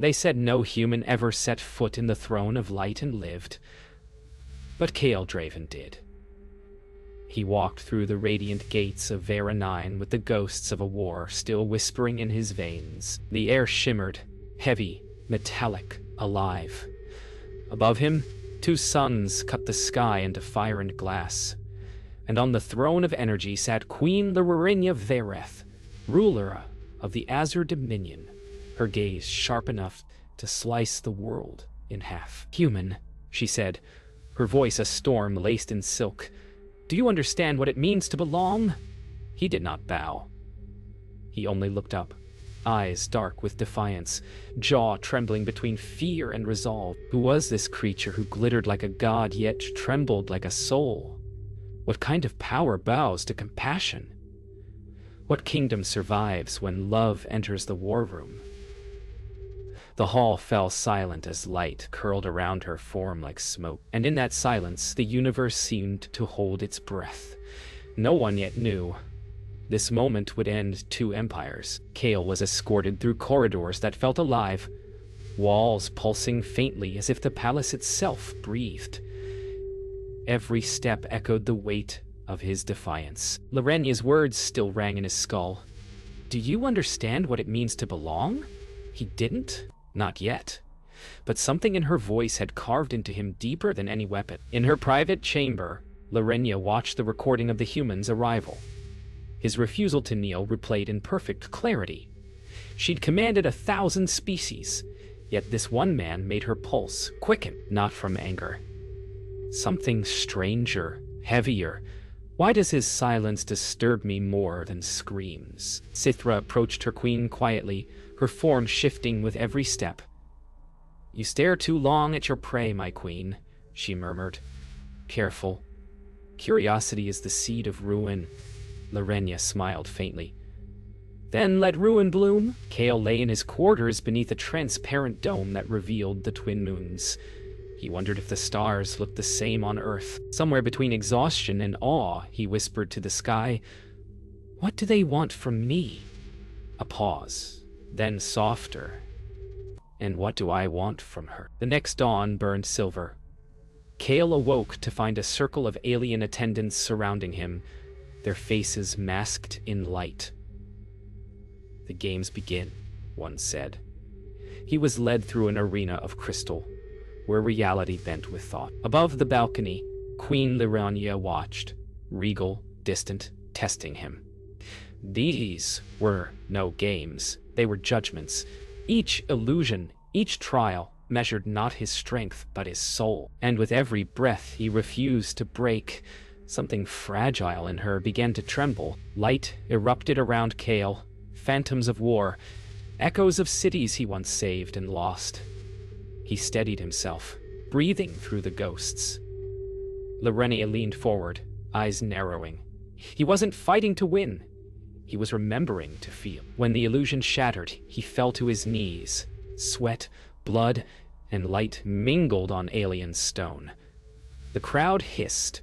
They said no human ever set foot in the throne of light and lived. But Kael Draven did. He walked through the radiant gates of Vera 9 with the ghosts of a war still whispering in his veins. The air shimmered, heavy, metallic, alive. Above him, 2 suns cut the sky into fire and glass. And on the throne of energy sat Queen Laurenya Vereth, ruler of the Azure Dominion, her gaze sharp enough to slice the world in half. "Human," she said, her voice a storm laced in silk. "Do you understand what it means to belong?" He did not bow. He only looked up, eyes dark with defiance, jaw trembling between fear and resolve. Who was this creature who glittered like a god yet trembled like a soul? What kind of power bows to compassion? What kingdom survives when love enters the war room? The hall fell silent as light curled around her form like smoke, and in that silence the universe seemed to hold its breath. No one yet knew. This moment would end 2 empires. Kael was escorted through corridors that felt alive, walls pulsing faintly as if the palace itself breathed. Every step echoed the weight of his defiance. Laurenya's words still rang in his skull. "Do you understand what it means to belong?" He didn't. Not yet. But something in her voice had carved into him deeper than any weapon. In her private chamber, Laurenya watched the recording of the human's arrival. His refusal to kneel replayed in perfect clarity. She'd commanded 1,000 species, yet this one man made her pulse quicken, not from anger. Something stranger, heavier. Why does his silence disturb me more than screams? Sithra approached her queen quietly, her form shifting with every step. "You stare too long at your prey, my queen," she murmured. "Careful. Curiosity is the seed of ruin." Laurenya smiled faintly. "Then let ruin bloom." Kael lay in his quarters beneath a transparent dome that revealed the twin moons. He wondered if the stars looked the same on Earth. Somewhere between exhaustion and awe, he whispered to the sky, "What do they want from me?" A pause, then softer. "And what do I want from her?" The next dawn burned silver. Kael awoke to find a circle of alien attendants surrounding him, their faces masked in light. "The games begin," one said. He was led through an arena of crystal, where reality bent with thought. Above the balcony, Queen Laurenya watched, regal, distant, testing him. These were no games, they were judgments. Each illusion, each trial, measured not his strength, but his soul. And with every breath he refused to break, something fragile in her began to tremble. Light erupted around Kael, phantoms of war, echoes of cities he once saved and lost. He steadied himself, breathing through the ghosts. Laurenya leaned forward, eyes narrowing. He wasn't fighting to win. He was remembering to feel. When the illusion shattered, he fell to his knees. Sweat, blood, and light mingled on alien stone. The crowd hissed.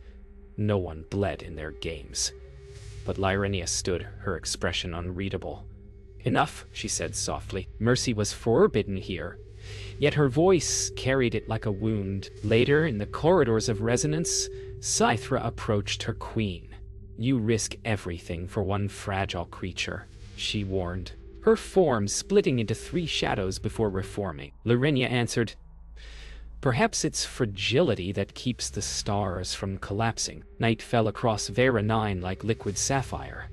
No one bled in their games. But Laurenya stood, her expression unreadable. "Enough," she said softly. Mercy was forbidden here. Yet her voice carried it like a wound. Later, in the corridors of resonance, Sithra approached her queen. "You risk everything for one fragile creature," she warned, her form splitting into 3 shadows before reforming. Laurenya answered, "Perhaps it's fragility that keeps the stars from collapsing." Night fell across Vera 9 like liquid sapphire.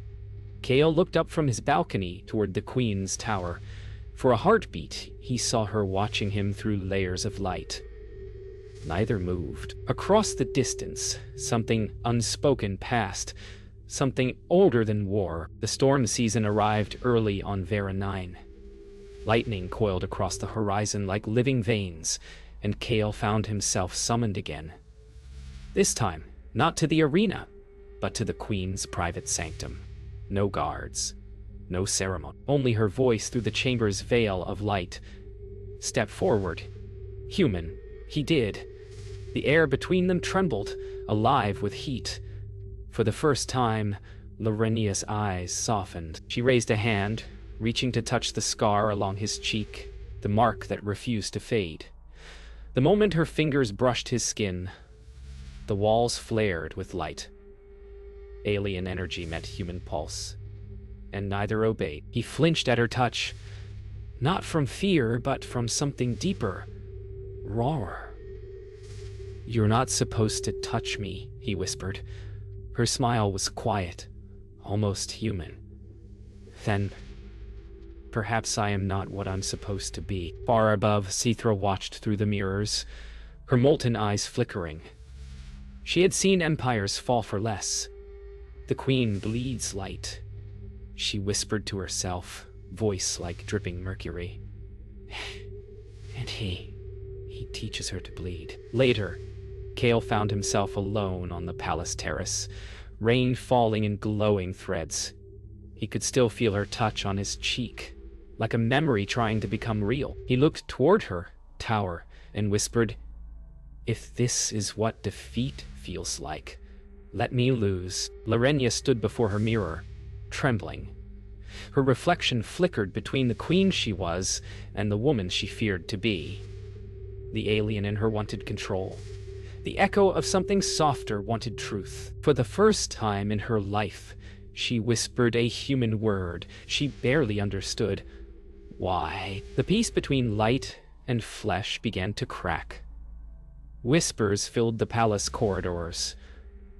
Kael looked up from his balcony toward the queen's tower. For a heartbeat, he saw her watching him through layers of light. Neither moved. Across the distance, something unspoken passed, something older than war. The storm season arrived early on Vera 9. Lightning coiled across the horizon like living veins, and Kael found himself summoned again. This time, not to the arena, but to the queen's private sanctum. No guards. No ceremony, only her voice through the chamber's veil of light. "Step forward." Human. He did. The air between them trembled, alive with heat. For the first time, Laurenya's eyes softened. She raised a hand, reaching to touch the scar along his cheek. the mark that refused to fade. The moment her fingers brushed his skin, the walls flared with light. Alien energy met human pulse, and neither obeyed. He flinched at her touch, not from fear, but from something deeper, rawer. "You're not supposed to touch me," he whispered. Her smile was quiet, almost human. "Then perhaps I am not what I'm supposed to be." Far above, Sithra watched through the mirrors, her molten eyes flickering. She had seen empires fall for less. The queen bleeds light, she whispered to herself, voice like dripping mercury. And he teaches her to bleed. Later, Cale found himself alone on the palace terrace, rain falling in glowing threads. He could still feel her touch on his cheek, like a memory trying to become real. He looked toward her tower and whispered, "If this is what defeat feels like, let me lose." Larenya stood before her mirror, trembling. Her reflection flickered between the queen she was and the woman she feared to be. The alien in her wanted control. The echo of something softer wanted truth. For the first time in her life, she whispered a human word she barely understood. Why? The peace between light and flesh began to crack. Whispers filled the palace corridors.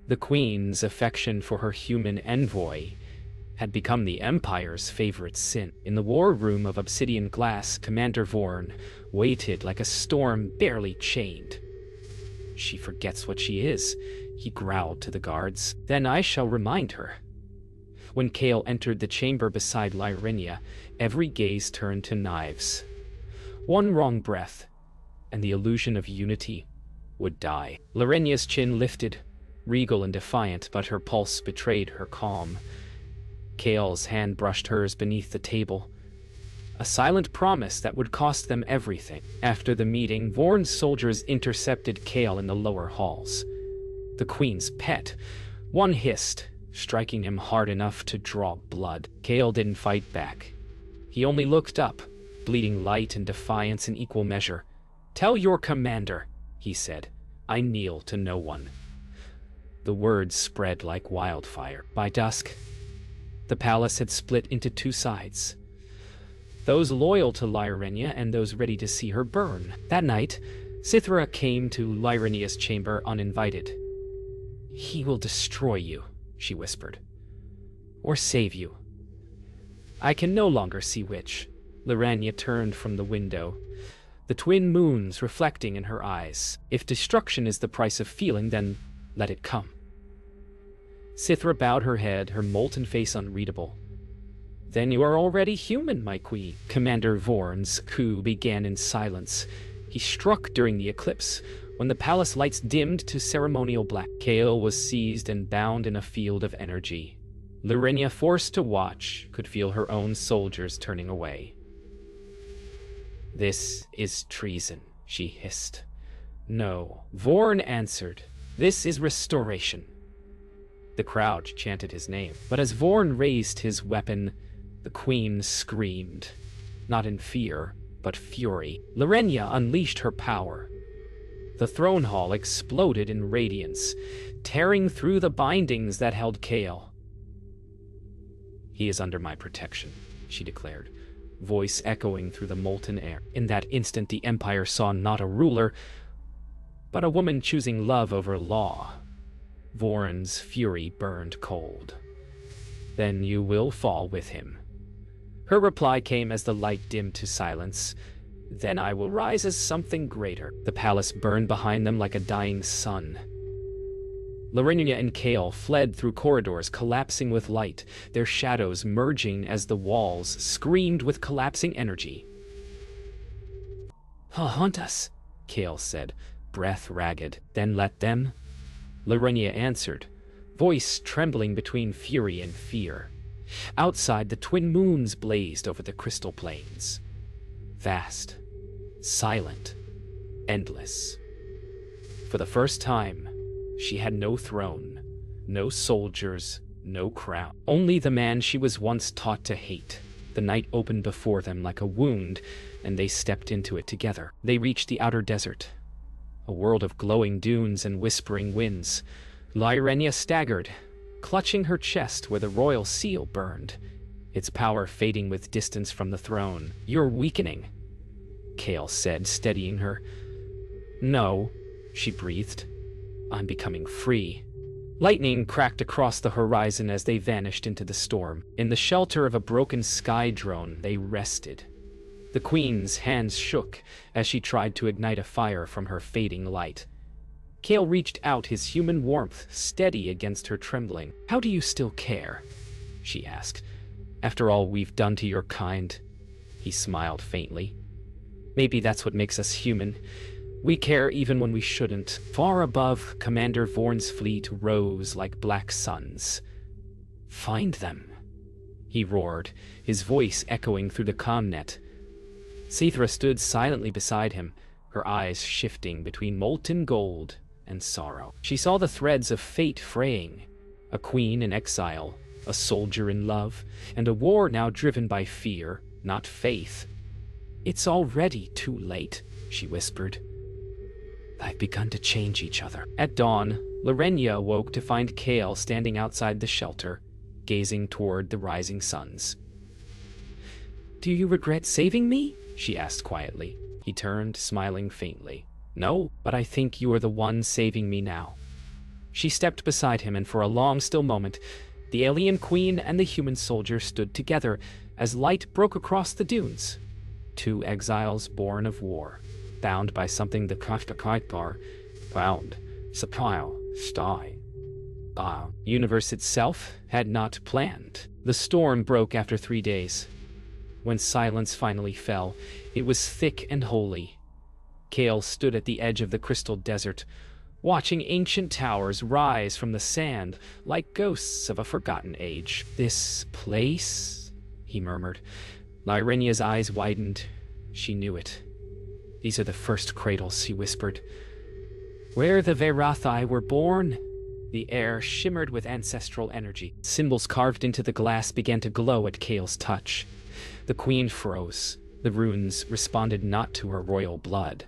The queen's affection for her human envoy had become the Empire's favorite sin. In the war room of obsidian glass, Commander Vorn waited like a storm barely chained. "She forgets what she is," he growled to the guards. "Then I shall remind her." When Cale entered the chamber beside Lyrenia, every gaze turned to knives. One wrong breath, and the illusion of unity would die. Lyrenia's chin lifted, regal and defiant, but her pulse betrayed her calm. Cale's hand brushed hers beneath the table, a silent promise that would cost them everything. After the meeting, Vorn's soldiers intercepted Cale in the lower halls. The queen's pet. One hissed, striking him hard enough to draw blood. Cale didn't fight back. He only looked up, bleeding light and defiance in equal measure. "Tell your commander," he said, "I kneel to no one." The words spread like wildfire. By dusk, the palace had split into two sides. Those loyal to Lyrenia and those ready to see her burn. That night, Sithra came to Lyrenia's chamber uninvited. "He will destroy you," she whispered, "or save you." "I can no longer see which." Lyrenia turned from the window, the twin moons reflecting in her eyes. "If destruction is the price of feeling, then let it come." Sithra bowed her head, her molten face unreadable. "Then you are already human, my queen." Commander Vorn's coup began in silence. He struck during the eclipse, when the palace lights dimmed to ceremonial black. Cale was seized and bound in a field of energy. Lyrenia, forced to watch, could feel her own soldiers turning away. "This is treason," she hissed. "No," Vorn answered. "This is restoration." The crowd chanted his name, but as Vorn raised his weapon, the queen screamed, not in fear, but fury. Lyrenia unleashed her power. The throne hall exploded in radiance, tearing through the bindings that held Cale. "He is under my protection," she declared, voice echoing through the molten air. In that instant, the Empire saw not a ruler, but a woman choosing love over law. Vorn's fury burned cold. "Then you will fall with him." Her reply came as the light dimmed to silence. "Then I will rise as something greater." The palace burned behind them like a dying sun. Lyrenia and Cale fled through corridors collapsing with light, their shadows merging as the walls screamed with collapsing energy. "He'll haunt us," Cale said, breath ragged. "Then let them," Lyrenia answered, voice trembling between fury and fear. Outside, the twin moons blazed over the crystal plains. Vast, silent, endless. For the first time, she had no throne, no soldiers, no crown. Only the man she was once taught to hate. The night opened before them like a wound, and they stepped into it together. They reached the outer desert, a world of glowing dunes and whispering winds. Lyrenia staggered, clutching her chest where the royal seal burned, its power fading with distance from the throne. "You're weakening," Kale said, steadying her. "No," she breathed. "I'm becoming free." Lightning cracked across the horizon as they vanished into the storm. In the shelter of a broken sky drone, they rested. The Queen's hands shook as she tried to ignite a fire from her fading light. Kale reached out, his human warmth steady against her trembling. "How do you still care?" she asked. "After all we've done to your kind." He smiled faintly. "Maybe that's what makes us human. We care even when we shouldn't." Far above, Commander Vorn's fleet rose like black suns. "Find them," he roared, his voice echoing through the commnet. Sithra stood silently beside him, her eyes shifting between molten gold and sorrow. She saw the threads of fate fraying, a queen in exile, a soldier in love, and a war now driven by fear, not faith. "It's already too late," she whispered. "They've begun to change each other." At dawn, Lyrenia awoke to find Kale standing outside the shelter, gazing toward the rising suns. "Do you regret saving me?" she asked quietly. He turned, smiling faintly. "No, but I think you are the one saving me now." She stepped beside him, and for a long, still moment, the alien queen and the human soldier stood together as light broke across the dunes. Two exiles born of war, bound by something the Kafka bound, Sapile, Sty. Universe itself had not planned. The storm broke after 3 days. When silence finally fell, it was thick and holy. Kale stood at the edge of the crystal desert, watching ancient towers rise from the sand like ghosts of a forgotten age. "This place?" he murmured. Lyrenia's eyes widened. She knew it. "These are the first cradles," he whispered. "Where the Verathai were born." The air shimmered with ancestral energy. Symbols carved into the glass began to glow at Kale's touch. The queen froze. The runes responded not to her royal blood,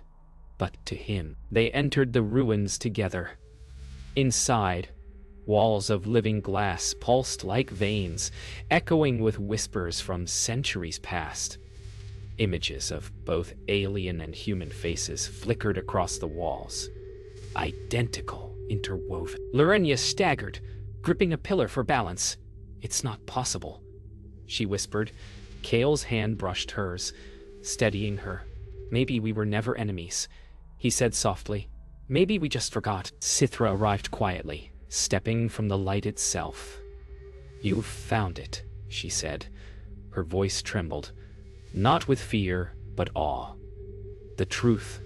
but to him. They entered the ruins together. Inside, walls of living glass pulsed like veins, echoing with whispers from centuries past. Images of both alien and human faces flickered across the walls. Identical, interwoven. Lyrenia staggered, gripping a pillar for balance. "It's not possible," she whispered. Kale's hand brushed hers, steadying her. "Maybe we were never enemies," he said softly. "Maybe we just forgot." Sithra arrived quietly, stepping from the light itself. "You've found it," she said. Her voice trembled, not with fear, but awe. "The truth,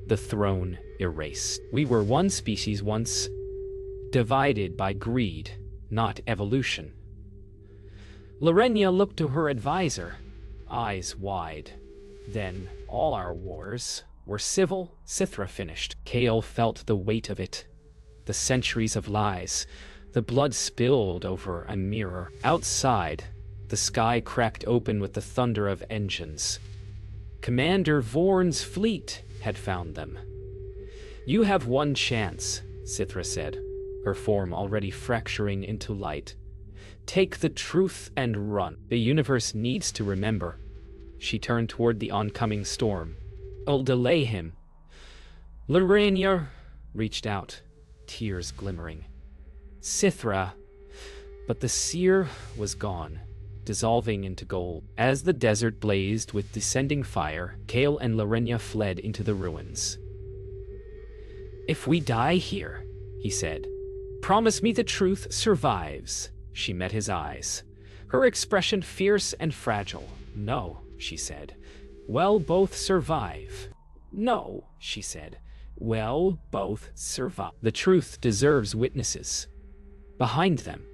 the throne erased. We were one species once, divided by greed, not evolution." Lyrenia looked to her advisor, eyes wide. "Then all our wars were civil," Sithra finished. Kale felt the weight of it. The centuries of lies, the blood spilled over a mirror. Outside, the sky cracked open with the thunder of engines. Commander Vorn's fleet had found them. "You have one chance," Sithra said, her form already fracturing into light. "Take the truth and run. The universe needs to remember." She turned toward the oncoming storm. "I'll delay him." Lyrenia reached out, tears glimmering. "Sithra." But the seer was gone, dissolving into gold. As the desert blazed with descending fire, Kale and Lyrenia fled into the ruins. "If we die here," he said, "promise me the truth survives." She met his eyes, her expression fierce and fragile. "No," she said. "We'll both survive." "No," she said. "We'll both survive." The truth deserves witnesses. Behind them,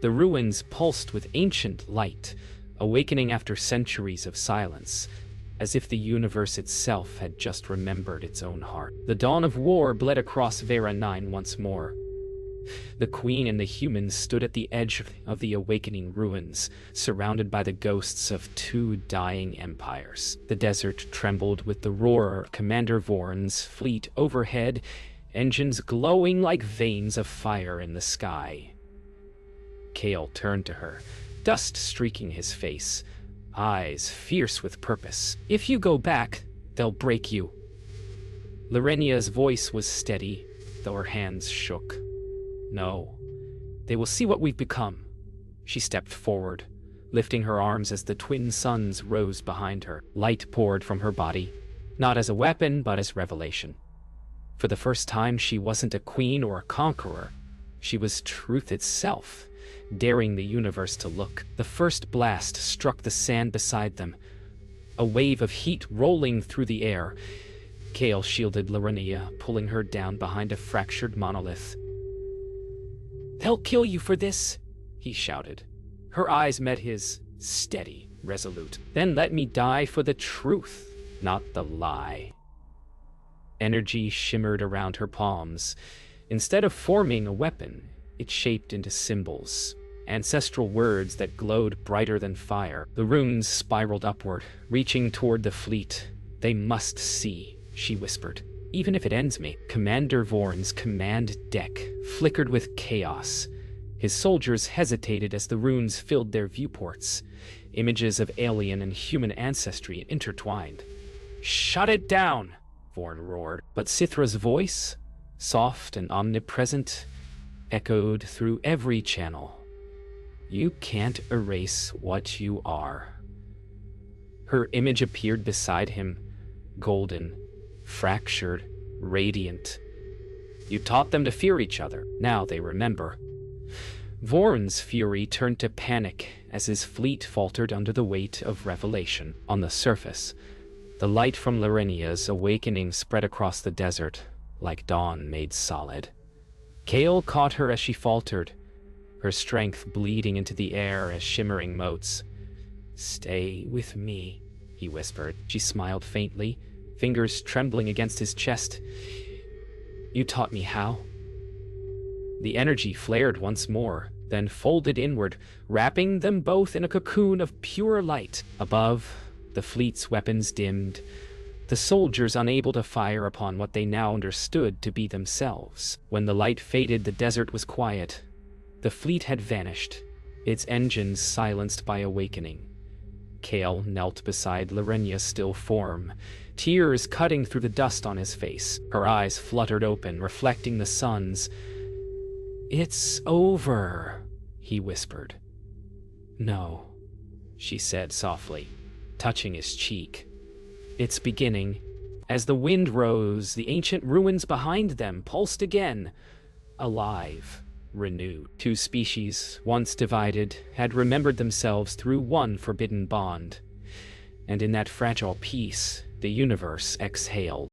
the ruins pulsed with ancient light, awakening after centuries of silence, as if the universe itself had just remembered its own heart. The dawn of war bled across Vera 9 once more. The queen and the humans stood at the edge of the awakening ruins, surrounded by the ghosts of two dying empires. The desert trembled with the roar of Commander Vorn's fleet overhead, engines glowing like veins of fire in the sky. Kale turned to her, dust streaking his face, eyes fierce with purpose. "If you go back, they'll break you." Lorenia's voice was steady, though her hands shook. "No, they will see what we've become." She stepped forward, lifting her arms as the twin suns rose behind her. Light poured from her body, not as a weapon, but as revelation. For the first time, she wasn't a queen or a conqueror. She was truth itself, daring the universe to look. The first blast struck the sand beside them, a wave of heat rolling through the air. Kale shielded Lorenia, pulling her down behind a fractured monolith. "They'll kill you for this," he shouted. Her eyes met his, steady, resolute. "Then let me die for the truth, not the lie." Energy shimmered around her palms. Instead of forming a weapon, it shaped into symbols, ancestral words that glowed brighter than fire. The runes spiraled upward, reaching toward the fleet. "They must see," she whispered. "Even if it ends me." Commander Vorn's command deck flickered with chaos. His soldiers hesitated as the runes filled their viewports. Images of alien and human ancestry intertwined. "Shut it down!" Vorn roared. But Sithra's voice, soft and omnipresent, echoed through every channel. "You can't erase what you are." Her image appeared beside him, golden, fractured, radiant. "You taught them to fear each other. Now they remember." Vorn's fury turned to panic as his fleet faltered under the weight of revelation. On the surface, the light from Lorenia's awakening spread across the desert, like dawn made solid. Kale caught her as she faltered, her strength bleeding into the air as shimmering motes. "Stay with me," he whispered. She smiled faintly, fingers trembling against his chest. "You taught me how." The energy flared once more, then folded inward, wrapping them both in a cocoon of pure light. Above, the fleet's weapons dimmed, the soldiers unable to fire upon what they now understood to be themselves. When the light faded, the desert was quiet. The fleet had vanished, its engines silenced by awakening. Kale knelt beside Lorenia's still form, tears cutting through the dust on his face. Her eyes fluttered open, reflecting the sun's. "It's over," he whispered. "No," she said softly, touching his cheek. "It's beginning." As the wind rose, the ancient ruins behind them pulsed again, alive, renewed. Two species, once divided, had remembered themselves through one forbidden bond. And in that fragile peace, the universe exhaled.